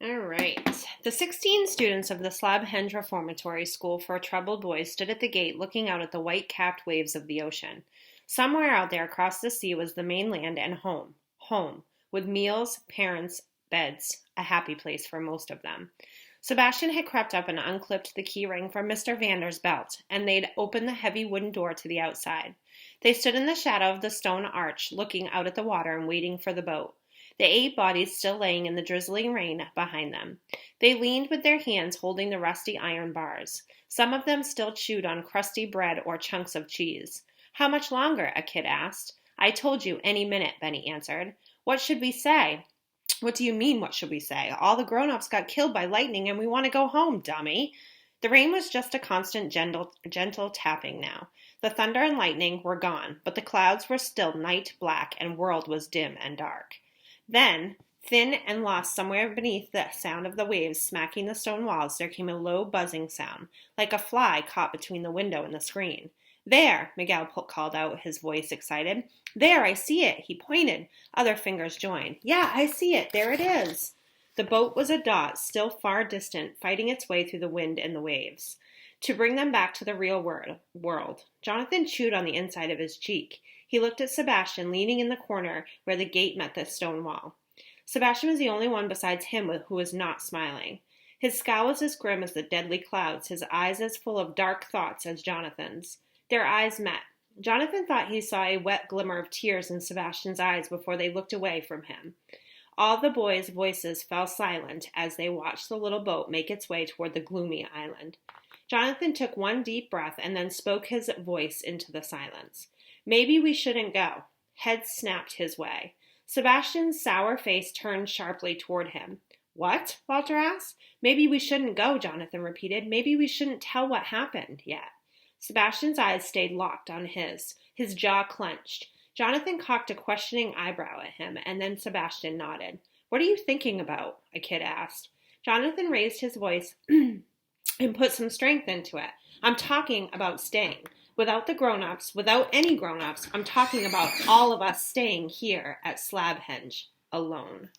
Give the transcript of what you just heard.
All right. The 16 students of the Slabhenge Reformatory School for Troubled Boys stood at the gate looking out at the white-capped waves of the ocean. Somewhere out there across the sea was the mainland and home. Home, with meals, parents, beds, a happy place for most of them. Sebastian had crept up and unclipped the key ring from Mr. Vander's belt, and they'd opened the heavy wooden door to the outside. They stood in the shadow of the stone arch, looking out at the water and waiting for the boat. The 8 bodies still laying in the drizzling rain behind them. They leaned with their hands holding the rusty iron bars. Some of them still chewed on crusty bread or chunks of cheese. How much longer? A kid asked. I told you any minute, Benny answered. What should we say? What do you mean, what should we say? All the grown-ups got killed by lightning and we want to go home, dummy. The rain was just a constant gentle tapping now. The thunder and lightning were gone, but the clouds were still night black and world was dim and dark. Then, thin and lost somewhere beneath the sound of the waves smacking the stone walls, there came a low buzzing sound, like a fly caught between the window and the screen. There, Miguel called out, his voice excited. There, I see it. He pointed. Other fingers joined. Yeah, I see it. There it is. The boat was a dot, still far distant, fighting its way through the wind and the waves, to bring them back to the real world. Jonathan chewed on the inside of his cheek. He looked at Sebastian, leaning in the corner where the gate met the stone wall. Sebastian was the only one besides him who was not smiling. His scowl was as grim as the deadly clouds, his eyes as full of dark thoughts as Jonathan's. Their eyes met. Jonathan thought he saw a wet glimmer of tears in Sebastian's eyes before they looked away from him. All the boys' voices fell silent as they watched the little boat make its way toward the gloomy island. Jonathan took one deep breath and then spoke his voice into the silence. Maybe we shouldn't go. Heads snapped his way. Sebastian's sour face turned sharply toward him. What? Walter asked. Maybe we shouldn't go, Jonathan repeated. Maybe we shouldn't tell what happened yet. Sebastian's eyes stayed locked on his. His jaw clenched. Jonathan cocked a questioning eyebrow at him, and then Sebastian nodded. What are you thinking about? A kid asked. Jonathan raised his voice and put some strength into it. I'm talking about staying. Without the grown-ups, without any grown-ups, I'm talking about all of us staying here at Slabhenge, alone.